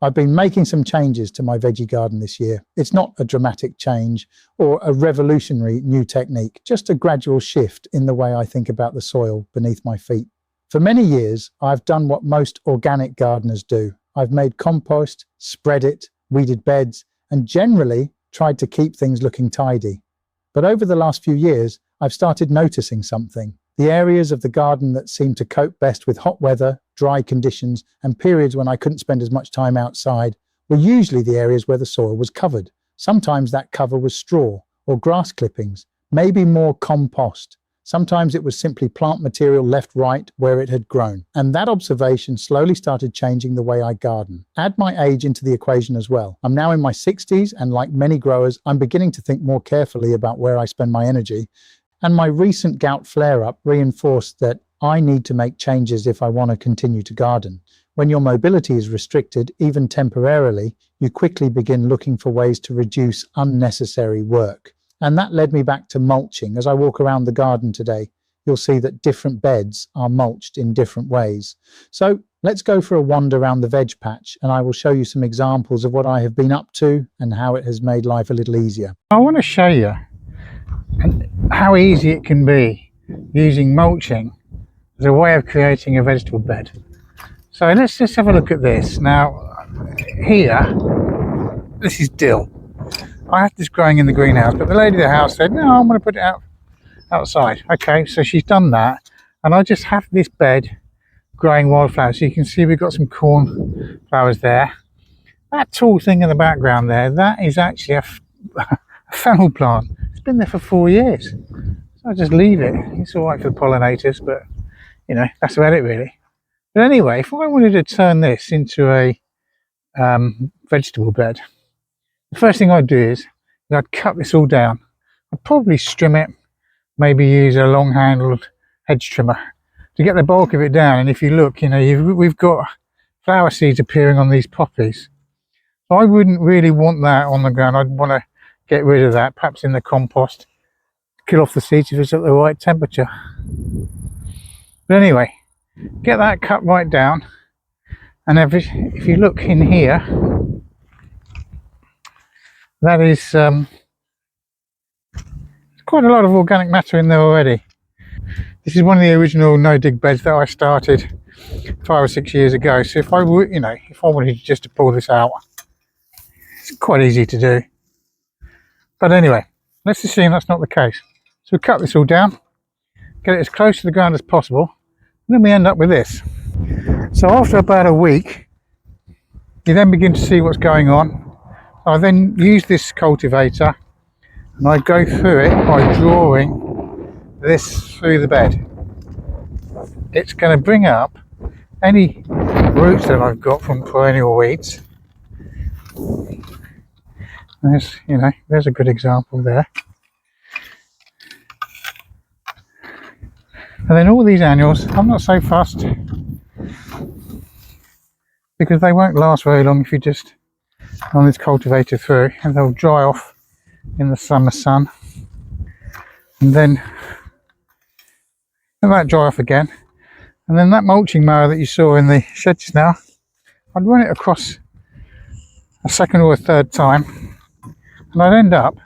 I've been making some changes to my veggie garden this year. It's not a dramatic change or a revolutionary new technique, just a gradual shift in the way I think about the soil beneath my feet. For many years, I've done what most organic gardeners do. I've made compost, spread it, weeded beds, and generally tried to keep things looking tidy. But over the last few years, I've started noticing something. The areas of the garden that seem to cope best with hot weather, dry conditions, and periods when I couldn't spend as much time outside were usually the areas where the soil was covered. Sometimes that cover was straw or grass clippings, maybe more compost. Sometimes it was simply plant material left right where it had grown. And that observation slowly started changing the way I garden. Add my age into the equation as well. I'm now in my 60s, and like many growers, I'm beginning to think more carefully about where I spend my energy. And my recent gout flare-up reinforced that I need to make changes if I want to continue to garden. When your mobility is restricted, even temporarily, you quickly begin looking for ways to reduce unnecessary work. And that led me back to mulching. As I walk around the garden today, you'll see that different beds are mulched in different ways. So let's go for a wander around the veg patch, and I will show you some examples of what I have been up to and how it has made life a little easier. I want to show you how easy it can be using mulching as a way of creating a vegetable bed. So let's just have a look at this. Now here, this is dill. I had this growing in the greenhouse, but the lady of the house said, no, I'm going to put it outside. Okay, so she's done that, and I just have this bed growing wildflowers. So you can see we've got some corn flowers there. That tall thing in the background there, that is actually a fennel plant. It's been there for 4 years. So I just leave it. It's all right for the pollinators, but you know, that's about it really. But anyway, if I wanted to turn this into a vegetable bed, the first thing I'd do is I'd cut this all down. I'd probably trim it, maybe use a long handled hedge trimmer to get the bulk of it down. And if you look, you know, we've got flower seeds appearing on these poppies. So I wouldn't really want that on the ground. I'd want to get rid of that, perhaps in the compost, kill off the seeds if it's at the right temperature. But anyway, get that cut right down, and if you look in here, that is quite a lot of organic matter in there already. This is one of the original no-dig beds that I started 5 or 6 years ago. So if I would, you know, if I wanted just to pull this out, it's quite easy to do. But anyway, let's assume that's not the case. So we cut this all down, get it as close to the ground as possible, and then we end up with this. So after about a week, you then begin to see what's going on. I then use this cultivator, and I go through it by drawing this through the bed. It's going to bring up any roots that I've got from perennial weeds. There's, you know, there's a good example there. And then all these annuals, I'm not so fussed, because they won't last very long if you just run this cultivator through, and they'll dry off in the summer sun, and then they might dry off again. And then that mulching mower that you saw in the shed just now, I'd run it across a second or a third time, and I'd end up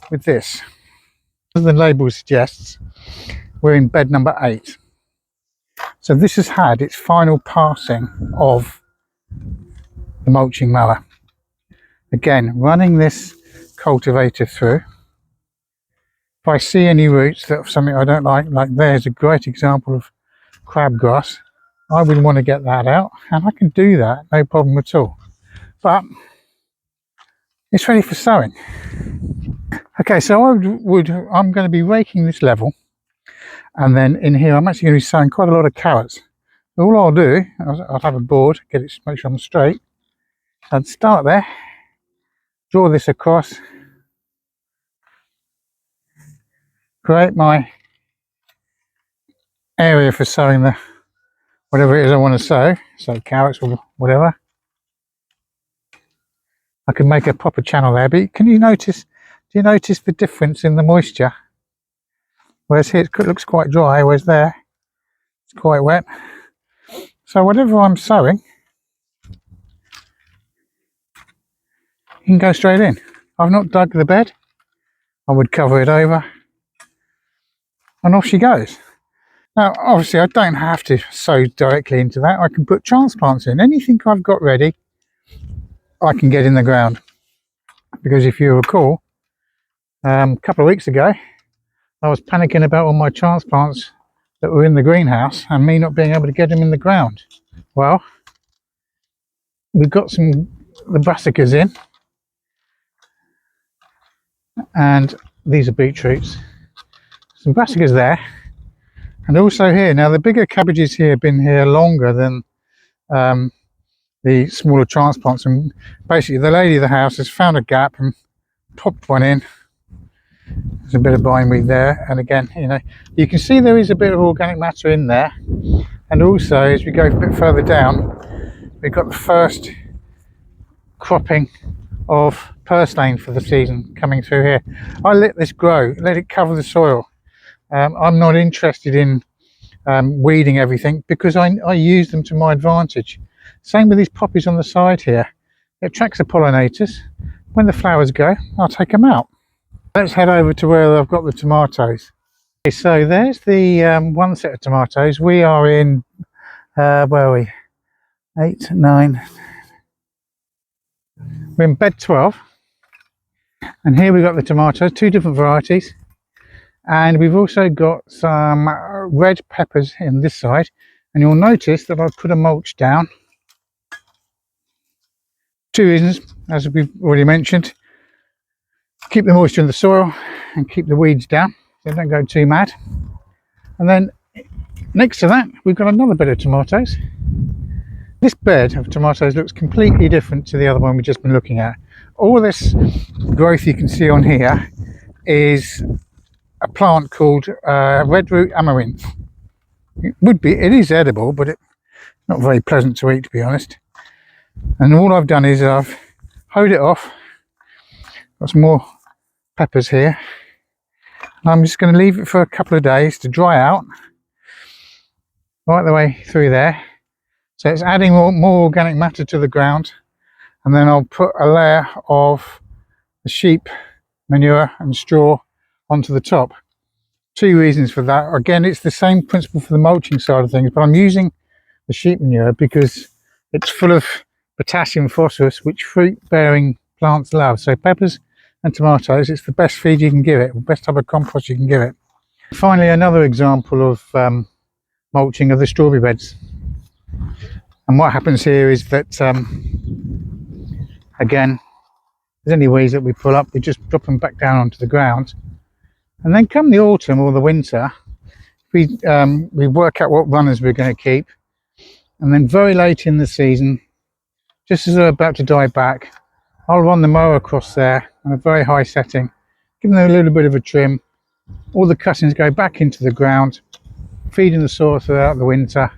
with this. As the label suggests, we're in bed number 8. So this has had its final passing of the mulching mower. Again, running this cultivator through. If I see any roots that something I don't like there's a great example of crabgrass, I would want to get that out, and I can do that, no problem at all. But it's ready for sowing. Okay, so I'm going to be raking this level, and then in here I'm actually going to be sowing quite a lot of carrots. All I'll do, I'll have a board, get it, make sure I'm straight. I'd start there, draw this across, create my area for sowing the whatever it is I want to sow, so carrots or whatever. I can make a proper channel there, but can you notice, do you notice the difference in the moisture? Whereas here it looks quite dry, whereas there it's quite wet. So whatever I'm sowing, you can go straight in. I've not dug the bed. I would cover it over and off she goes. Now obviously I don't have to sow directly into that. I can put transplants in. Anything I've got ready I can get in the ground, because if you recall, a couple of weeks ago I was panicking about all my transplants that were in the greenhouse and me not being able to get them in the ground. Well, we've got the brassicas in, and these are beetroots. Some brassicas there, and also here. Now the bigger cabbages here have been here longer than the smaller transplants, and basically the lady of the house has found a gap and popped one in. There's a bit of bindweed there, and again, you know, you can see there is a bit of organic matter in there. And also as we go a bit further down, we've got the first cropping of purslane for the season coming through here. I let this grow, let it cover the soil. I'm not interested in weeding everything, because I use them to my advantage. Same with these poppies on the side here. It attracts the pollinators. When the flowers go, I'll take them out. Let's head over to where I've got the tomatoes. Okay, so there's the one set of tomatoes. We are in, where are we? 8, 9. We're in bed 12. And here we've got the tomatoes, 2 different varieties. And we've also got some red peppers in this side. And you'll notice that I've put a mulch down. 2 reasons, as we've already mentioned. Keep the moisture in the soil and keep the weeds down, so they don't go too mad. And then next to that, we've got another bed of tomatoes. This bed of tomatoes looks completely different to the other one we've just been looking at. All this growth you can see on here is a plant called red root amaranth. It is edible, but it's not very pleasant to eat, to be honest. And all I've done is I've hoed it off. Got some more peppers here. I'm just going to leave it for a couple of days to dry out right the way through there. So it's adding more organic matter to the ground, and then I'll put a layer of the sheep manure and straw onto the top. 2 reasons for that. Again, it's the same principle for the mulching side of things, but I'm using the sheep manure because it's full of potassium phosphorus, which fruit bearing plants love. So peppers and tomatoes, it's the best feed you can give it, the best type of compost you can give it. Finally, another example of mulching of the strawberry beds. And what happens here is that again, if there's any weeds that we pull up, we just drop them back down onto the ground. And then come the autumn or the winter, we work out what runners we're going to keep, and then very late in the season, just as they're about to die back, I'll run the mower across there on a very high setting, give them a little bit of a trim. All the cuttings go back into the ground, feeding the soil throughout the winter,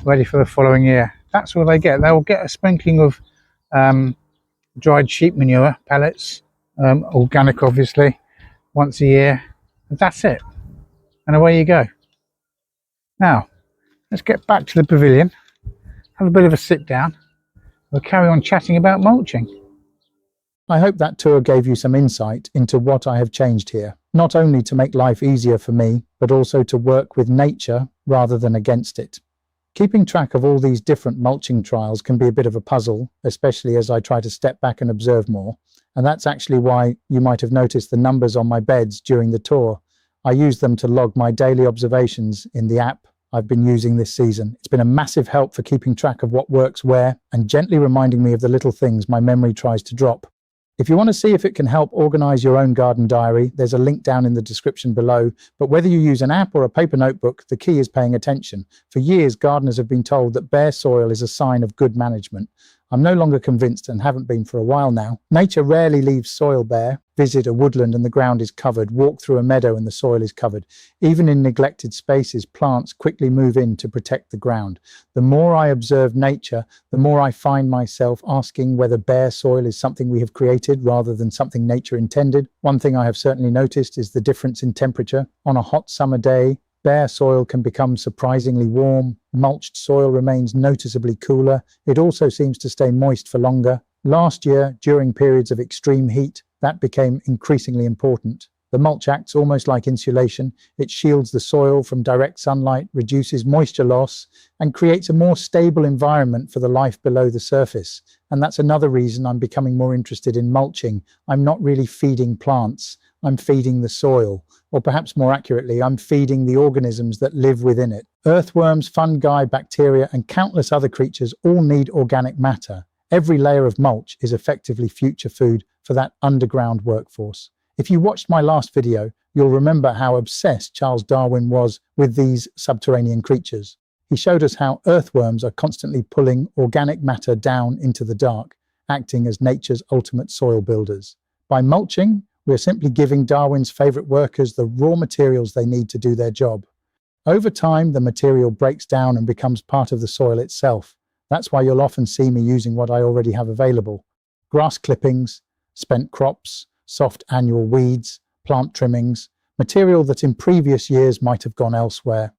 ready for the following year. That's all they get. They will get a sprinkling of dried sheep manure pellets, organic obviously, once a year. And that's it. And away you go. Now, let's get back to the pavilion, have a bit of a sit down. We'll carry on chatting about mulching. I hope that tour gave you some insight into what I have changed here, not only to make life easier for me, but also to work with nature rather than against it. Keeping track of all these different mulching trials can be a bit of a puzzle, especially as I try to step back and observe more. And that's actually why you might have noticed the numbers on my beds during the tour. I use them to log my daily observations in the app I've been using this season. It's been a massive help for keeping track of what works where and gently reminding me of the little things my memory tries to drop. If you want to see if it can help organize your own garden diary, there's a link down in the description below. But whether you use an app or a paper notebook, the key is paying attention. For years, gardeners have been told that bare soil is a sign of good management. I'm no longer convinced and haven't been for a while now. Nature rarely leaves soil bare. Visit a woodland and the ground is covered. Walk through a meadow and the soil is covered. Even in neglected spaces, plants quickly move in to protect the ground. The more I observe nature, the more I find myself asking whether bare soil is something we have created rather than something nature intended. One thing I have certainly noticed is the difference in temperature. On a hot summer day, bare soil can become surprisingly warm. Mulched soil remains noticeably cooler. It also seems to stay moist for longer. Last year, during periods of extreme heat, that became increasingly important. The mulch acts almost like insulation. It shields the soil from direct sunlight, reduces moisture loss, and creates a more stable environment for the life below the surface. And that's another reason I'm becoming more interested in mulching. I'm not really feeding plants, I'm feeding the soil. Or perhaps more accurately, I'm feeding the organisms that live within it. Earthworms, fungi, bacteria, and countless other creatures all need organic matter. Every layer of mulch is effectively future food for that underground workforce. If you watched my last video, you'll remember how obsessed Charles Darwin was with these subterranean creatures. He showed us how earthworms are constantly pulling organic matter down into the dark, acting as nature's ultimate soil builders. By mulching, we are simply giving Darwin's favourite workers the raw materials they need to do their job. Over time, the material breaks down and becomes part of the soil itself. That's why you'll often see me using what I already have available: grass clippings, spent crops, soft annual weeds, plant trimmings, material that in previous years might have gone elsewhere.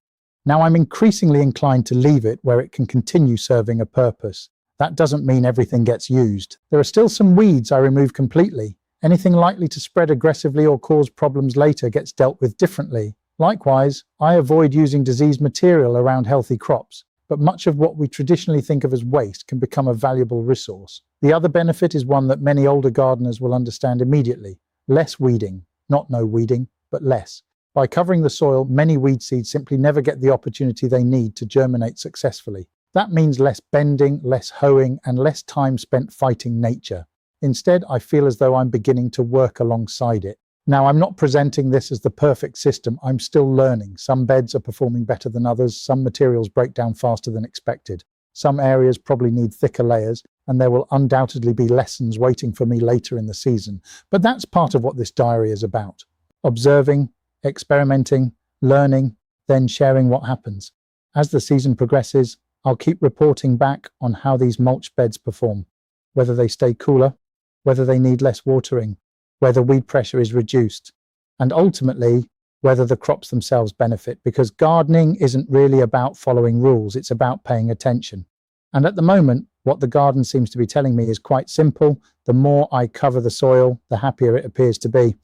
Now I'm increasingly inclined to leave it where it can continue serving a purpose. That doesn't mean everything gets used. There are still some weeds I remove completely. Anything likely to spread aggressively or cause problems later gets dealt with differently. Likewise, I avoid using diseased material around healthy crops, but much of what we traditionally think of as waste can become a valuable resource. The other benefit is one that many older gardeners will understand immediately: less weeding. Not no weeding, but less. By covering the soil, many weed seeds simply never get the opportunity they need to germinate successfully. That means less bending, less hoeing, and less time spent fighting nature. Instead, I feel as though I'm beginning to work alongside it. Now, I'm not presenting this as the perfect system. I'm still learning. Some beds are performing better than others. Some materials break down faster than expected. Some areas probably need thicker layers, and there will undoubtedly be lessons waiting for me later in the season. But that's part of what this diary is about: observing, experimenting, learning, then sharing what happens. As the season progresses, I'll keep reporting back on how these mulch beds perform, whether they stay cooler, whether they need less watering, whether weed pressure is reduced, and ultimately, whether the crops themselves benefit, because gardening isn't really about following rules, it's about paying attention. And at the moment, what the garden seems to be telling me is quite simple: the more I cover the soil, the happier it appears to be.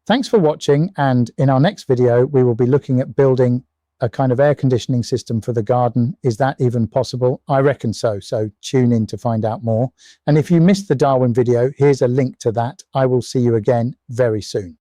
Thanks for watching, and in our next video, we will be looking at building a kind of air conditioning system for the garden. Is that even possible? I reckon so tune in to find out more. And if you missed the Darwin video, here's a link to that. I will see you again very soon.